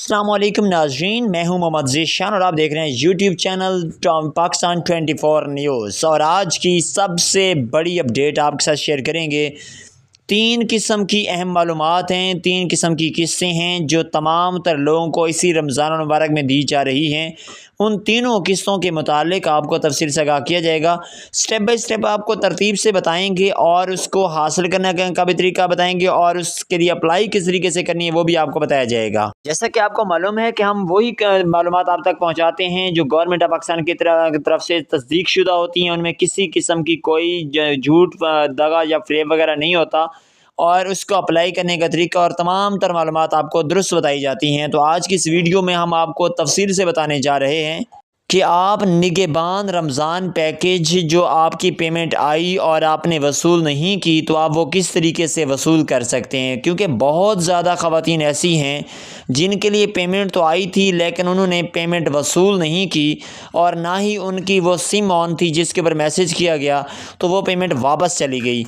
السلام علیکم ناظرین، میں ہوں محمد ذیشان اور آپ دیکھ رہے ہیں یوٹیوب چینل پاکستان 24 نیوز۔ اور آج کی سب سے بڑی اپڈیٹ آپ کے ساتھ شیئر کریں گے۔ 3 قسم کی اہم معلومات ہیں، 3 قسم کی قصے ہیں جو تمام تر لوگوں کو اسی رمضان المبارک میں دی جا رہی ہیں۔ ان تینوں قصوں کے متعلق آپ کو تفصیل سے آگاہ کیا جائے گا، سٹیپ بائی سٹیپ آپ کو ترتیب سے بتائیں گے اور اس کو حاصل کرنے کا بھی طریقہ بتائیں گے اور اس کے لیے اپلائی کس طریقے سے کرنی ہے وہ بھی آپ کو بتایا جائے گا۔ جیسا کہ آپ کو معلوم ہے کہ ہم وہی معلومات آپ تک پہنچاتے ہیں جو گورنمنٹ آف پاکستان کی طرف سے تصدیق شدہ ہوتی ہیں، ان میں کسی قسم کی کوئی جھوٹ، دغا یا فریب وغیرہ نہیں ہوتا، اور اس کو اپلائی کرنے کا طریقہ اور تمام تر معلومات آپ کو درست بتائی جاتی ہیں۔ تو آج کی اس ویڈیو میں ہم آپ کو تفصیل سے بتانے جا رہے ہیں کہ آپ نگہبان رمضان پیکیج جو آپ کی پیمنٹ آئی اور آپ نے وصول نہیں کی تو آپ وہ کس طریقے سے وصول کر سکتے ہیں، کیونکہ بہت زیادہ خواتین ایسی ہیں جن کے لیے پیمنٹ تو آئی تھی لیکن انہوں نے پیمنٹ وصول نہیں کی، اور نہ ہی ان کی وہ سم آن تھی جس کے اوپر میسج کیا گیا تو وہ پیمنٹ واپس چلی گئی۔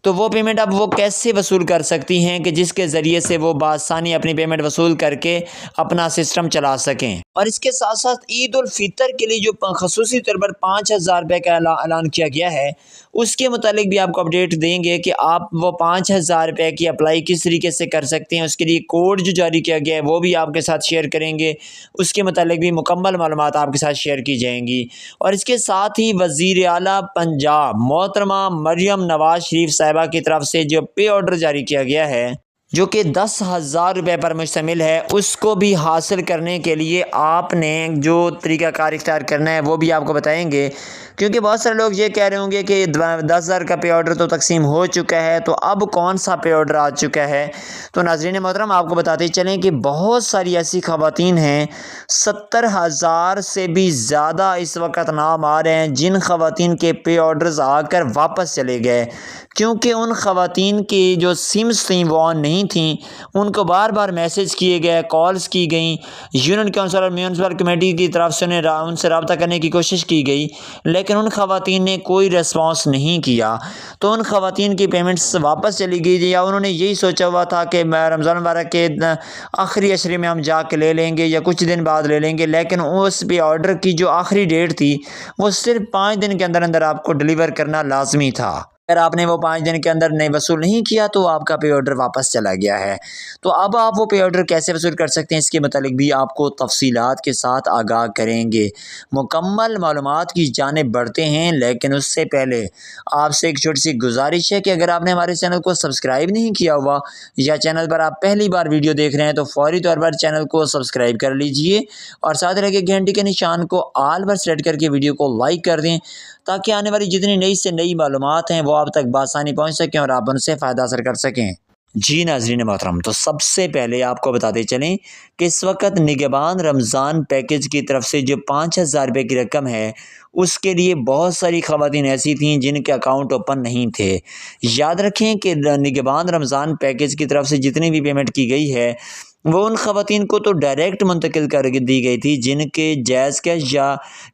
تو وہ پیمنٹ اب وہ کیسے وصول کر سکتی ہیں کہ جس کے ذریعے سے وہ بآسانی اپنی پیمنٹ وصول کر کے اپنا سسٹم چلا سکیں۔ اور اس کے ساتھ ساتھ عید الفطر کے لیے جو خصوصی طور پر 5,000 روپے کا اعلان کیا گیا ہے اس کے متعلق بھی آپ کو اپڈیٹ دیں گے کہ آپ وہ 5,000 روپے کی اپلائی کس طریقے سے کر سکتے ہیں۔ اس کے لیے کوڈ جو جاری کیا گیا ہے وہ بھی آپ کے ساتھ شیئر کریں گے، اس کے متعلق بھی مکمل معلومات آپ کے ساتھ شیئر کی جائیں گی۔ اور اس کے ساتھ ہی وزیر اعلیٰ پنجاب محترمہ مریم نواز شریف صاحبہ کی طرف سے جو پے آرڈر جاری کیا گیا ہے جو کہ 10,000 روپے پر مشتمل ہے، اس کو بھی حاصل کرنے کے لیے آپ نے جو طریقہ کار اختیار کرنا ہے وہ بھی آپ کو بتائیں گے، کیونکہ بہت سارے لوگ یہ کہہ رہے ہوں گے کہ 10,000 کا پے آرڈر تو تقسیم ہو چکا ہے تو اب کون سا پے آرڈر آ چکا ہے۔ تو ناظرین محترم آپ کو بتاتے چلیں کہ بہت ساری ایسی خواتین ہیں، 70,000 سے بھی زیادہ اس وقت نام آ رہے ہیں جن خواتین کے پے آرڈرز آ کر واپس چلے گئے، کیونکہ ان خواتین کی جو سمز تھیں وہ آن نہیں تھیں، ان کو بار بار میسج کیے گئے، کالز کی گئیں، یونین کونسل اور میونسپل کمیٹی کی طرف سے ان سے رابطہ کرنے کی کوشش کی گئی، لیکن ان خواتین نے کوئی ریسپانس نہیں کیا۔ تو ان خواتین کی پیمنٹس واپس چلی گئی، یا انہوں نے یہی سوچا ہوا تھا کہ رمضان مبارک کے آخری عشرے میں ہم جا کے لے لیں گے یا کچھ دن بعد لے لیں گے، لیکن اس پہ آرڈر کی جو آخری ڈیٹ تھی وہ صرف 5 دن کے اندر اندر آپ کو ڈیلیور کرنا لازمی تھا۔ اگر آپ نے وہ 5 دن کے اندر نہیں وصول نہیں کیا تو آپ کا پے آرڈر واپس چلا گیا ہے۔ تو اب آپ وہ پے آرڈر کیسے وصول کر سکتے ہیں اس کے متعلق بھی آپ کو تفصیلات کے ساتھ آگاہ کریں گے۔ مکمل معلومات کی جانب بڑھتے ہیں، لیکن اس سے پہلے آپ سے ایک چھوٹی سی گزارش ہے کہ اگر آپ نے ہمارے چینل کو سبسکرائب نہیں کیا ہوا یا چینل پر آپ پہلی بار ویڈیو دیکھ رہے ہیں تو فوری طور پر چینل کو سبسکرائب کر لیجئے اور ساتھ رہ کے گھنٹی کے نشان کو آل پر سیٹ کر کے ویڈیو کو لائک کر دیں تاکہ آنے والی جتنی نئی سے نئی معلومات ہیں وہ آپ تک بآسانی پہنچ سکیں اور آپ ان سے فائدہ حاصل کر سکیں۔ جی ناظرین محترم، تو سب سے پہلے آپ کو بتاتے چلیں کہ اس وقت نگہبان رمضان پیکیج کی طرف سے جو 5,000 روپے کی رقم ہے اس کے لیے بہت ساری خواتین ایسی تھیں جن کے اکاؤنٹ اوپن نہیں تھے۔ یاد رکھیں کہ نگہبان رمضان پیکیج کی طرف سے جتنی بھی پیمنٹ کی گئی ہے وہ ان خواتین کو تو ڈائریکٹ منتقل کر دی گئی تھی جن کے جیز کیش یا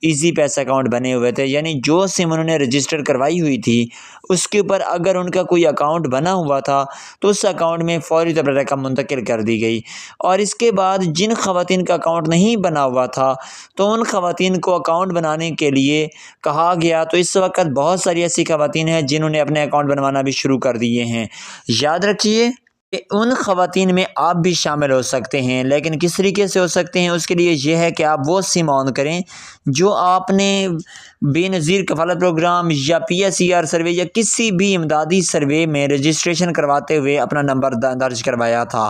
ایزی پیسہ اکاؤنٹ بنے ہوئے تھے، یعنی جو سم انہوں نے رجسٹر کروائی ہوئی تھی اس کے اوپر اگر ان کا کوئی اکاؤنٹ بنا ہوا تھا تو اس اکاؤنٹ میں فوری طور پر رقم منتقل کر دی گئی۔ اور اس کے بعد جن خواتین کا اکاؤنٹ نہیں بنا ہوا تھا تو ان خواتین کو اکاؤنٹ بنانے کے لیے کہا گیا۔ تو اس وقت بہت ساری ایسی خواتین ہیں جنہوں نے اپنے اکاؤنٹ بنوانا بھی شروع کر دیے ہیں۔ یاد رکھیے کہ ان خواتین میں آپ بھی شامل ہو سکتے ہیں، لیکن کس طریقے سے ہو سکتے ہیں اس کے لیے یہ ہے کہ آپ وہ سم آن کریں جو آپ نے بے نظیر کفالت پروگرام یا PSER سروے یا کسی بھی امدادی سروے میں رجسٹریشن کرواتے ہوئے اپنا نمبر درج کروایا تھا،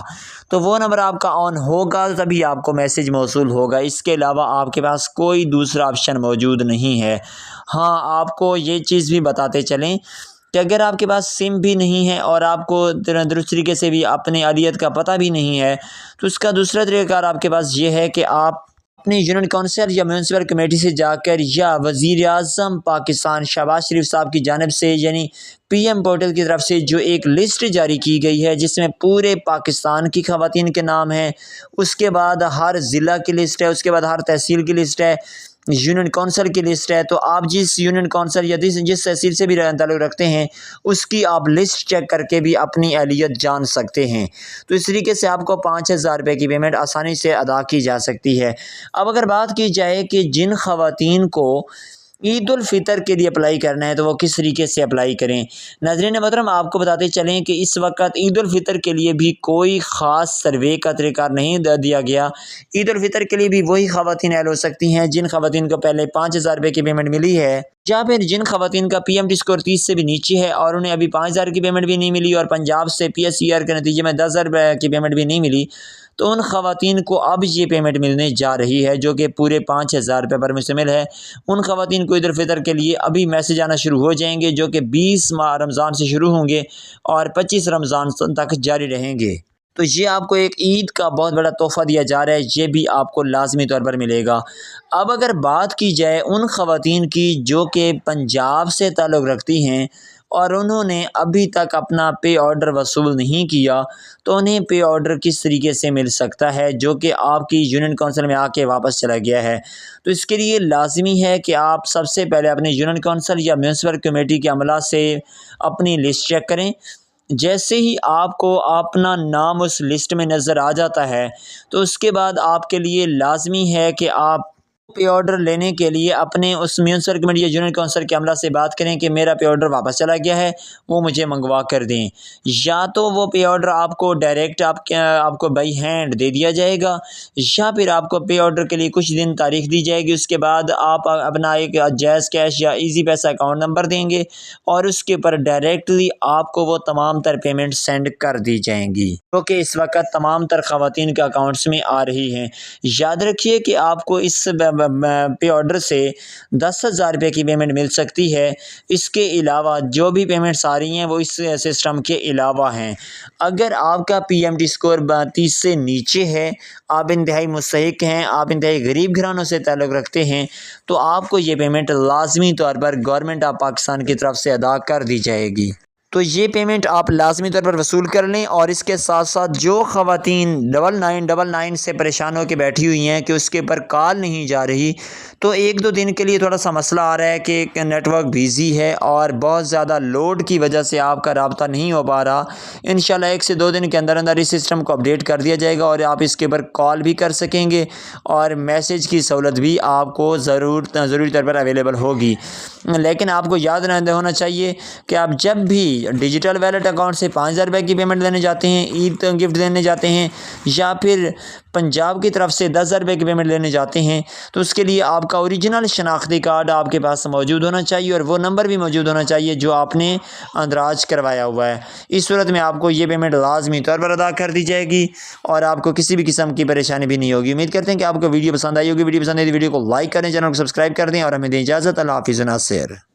تو وہ نمبر آپ کا آن ہوگا تبھی آپ کو میسج موصول ہوگا۔ اس کے علاوہ آپ کے پاس کوئی دوسرا آپشن موجود نہیں ہے۔ ہاں، آپ کو یہ چیز بھی بتاتے چلیں کہ اگر آپ کے پاس سم بھی نہیں ہے اور آپ کو درست طریقے سے بھی اپنے اہلیت کا پتہ بھی نہیں ہے تو اس کا دوسرا طریقہ کار آپ کے پاس یہ ہے کہ آپ اپنی یونین کونسل یا میونسپل کمیٹی سے جا کر یا وزیر اعظم پاکستان شہباز شریف صاحب کی جانب سے یعنی PM پورٹل کی طرف سے جو ایک لسٹ جاری کی گئی ہے جس میں پورے پاکستان کی خواتین کے نام ہیں، اس کے بعد ہر ضلع کی لسٹ ہے، اس کے بعد ہر تحصیل کی لسٹ ہے، یونین کونسل کی لسٹ ہے، تو آپ جس یونین کونسل یا جس تحصیل سے بھی تعلق رکھتے ہیں اس کی آپ لسٹ چیک کر کے بھی اپنی اہلیت جان سکتے ہیں۔ تو اس طریقے سے آپ کو 5,000 روپے کی پیمنٹ آسانی سے ادا کی جا سکتی ہے۔ اب اگر بات کی جائے کہ جن خواتین کو عید الفطر کے لیے اپلائی کرنا ہے تو وہ کس طریقے سے اپلائی کریں۔ ناظرین محترم، آپ کو بتاتے چلیں کہ اس وقت عید الفطر کے لیے بھی کوئی خاص سروے کا طریقہ کار نہیں دیا گیا۔ عید الفطر کے لیے بھی وہی خواتین اہل ہو سکتی ہیں جن خواتین کو پہلے 5,000 روپے کی پیمنٹ ملی ہے، یا پھر جن خواتین کا پی ایم ٹی اسکور 30 سے بھی نیچے ہے اور انہیں ابھی 5,000 کی پیمنٹ بھی نہیں ملی اور پنجاب سے پی ایس سی آر کے نتیجے میں 10,000 روپے کی پیمنٹ بھی نہیں ملی، تو ان خواتین کو اب یہ پیمنٹ ملنے جا رہی ہے جو کہ پورے 5,000 روپے پر مشتمل ہے۔ ان خواتین کو عید الفطر کے لیے ابھی میسج آنا شروع ہو جائیں گے جو کہ 20 رمضان سے شروع ہوں گے اور 25 رمضان تک جاری رہیں گے۔ تو یہ آپ کو ایک عید کا بہت بڑا تحفہ دیا جا رہا ہے، یہ بھی آپ کو لازمی طور پر ملے گا۔ اب اگر بات کی جائے ان خواتین کی جو کہ پنجاب سے تعلق رکھتی ہیں اور انہوں نے ابھی تک اپنا پے آرڈر وصول نہیں کیا، تو انہیں پے آرڈر کس طریقے سے مل سکتا ہے جو کہ آپ کی یونین کونسل میں آ کے واپس چلا گیا ہے۔ تو اس کے لیے لازمی ہے کہ آپ سب سے پہلے اپنے یونین کونسل یا میونسپل کمیٹی کے عملہ سے اپنی لسٹ چیک کریں۔ جیسے ہی آپ کو اپنا نام اس لسٹ میں نظر آ جاتا ہے تو اس کے بعد آپ کے لیے لازمی ہے کہ آپ پے آرڈر لینے کے لیے اپنے اس میونسپل کمیٹی یا یونین کونسل کے عملہ سے بات کریں کہ میرا پے آرڈر واپس چلا گیا ہے، وہ مجھے منگوا کر دیں۔ یا تو وہ پے آرڈر آپ کو ڈائریکٹ آپ کو بائی ہینڈ دے دیا جائے گا، یا پھر آپ کو پے آرڈر کے لیے کچھ دن تاریخ دی جائے گی، اس کے بعد آپ اپنا ایک جیز کیش یا ایزی پیسہ اکاؤنٹ نمبر دیں گے اور اس کے اوپر ڈائریکٹلی آپ کو وہ تمام تر پیمنٹ سینڈ کر دی جائیں گی جو کہ اس وقت تمام تر خواتین کے اکاؤنٹس میں آ رہی ہیں۔ یاد رکھیے کہ آپ کو اس پے آرڈر سے 10,000 روپے کی پیمنٹ مل سکتی ہے۔ اس کے علاوہ جو بھی پیمنٹس آ رہی ہیں وہ اس سسٹم کے علاوہ ہیں۔ اگر آپ کا پی ایم ٹی اسکور 30 سے نیچے ہے، آپ انتہائی مستحق ہیں، آپ انتہائی غریب گھرانوں سے تعلق رکھتے ہیں، تو آپ کو یہ پیمنٹ لازمی طور پر گورنمنٹ آف پاکستان کی طرف سے ادا کر دی جائے گی۔ تو یہ پیمنٹ آپ لازمی طور پر وصول کر لیں، اور اس کے ساتھ ساتھ جو خواتین 9999 سے پریشان ہو کے بیٹھی ہوئی ہیں کہ اس کے اوپر کال نہیں جا رہی، تو 1-2 دن کے لیے تھوڑا سا مسئلہ آ رہا ہے کہ نیٹ ورک بیزی ہے اور بہت زیادہ لوڈ کی وجہ سے آپ کا رابطہ نہیں ہو پا رہا۔ انشاءاللہ 1 سے 2 دن کے اندر اندر اس سسٹم کو اپڈیٹ کر دیا جائے گا اور آپ اس کے اوپر کال بھی کر سکیں گے اور میسج کی سہولت بھی آپ کو ضروری طور پر اویلیبل ہوگی۔ لیکن آپ کو یاد ہونا چاہیے کہ آپ جب بھی ڈیجیٹل ویلٹ اکاؤنٹ سے 5,000 روپے کی پیمنٹ دینے جاتے ہیں، عید گفٹ دینے جاتے ہیں، یا پھر پنجاب کی طرف سے 10,000 روپے کی پیمنٹ لینے جاتے ہیں، تو اس کے لیے آپ کا اوریجنل شناختی کارڈ آپ کے پاس موجود ہونا چاہیے اور وہ نمبر بھی موجود ہونا چاہیے جو آپ نے اندراج کروایا ہوا ہے۔ اس صورت میں آپ کو یہ پیمنٹ لازمی طور پر ادا کر دی جائے گی اور آپ کو کسی بھی قسم کی پریشانی بھی نہیں ہوگی۔ امید کرتے ہیں کہ آپ کو ویڈیو پسند آئی ہوگی۔ ویڈیو پسند آئی تو ویڈیو کو لائک کریں، چینل کو سبسکرائب کر دیں اور ہمیں دیں اجازت۔ اللہ حافظ۔ ناصر۔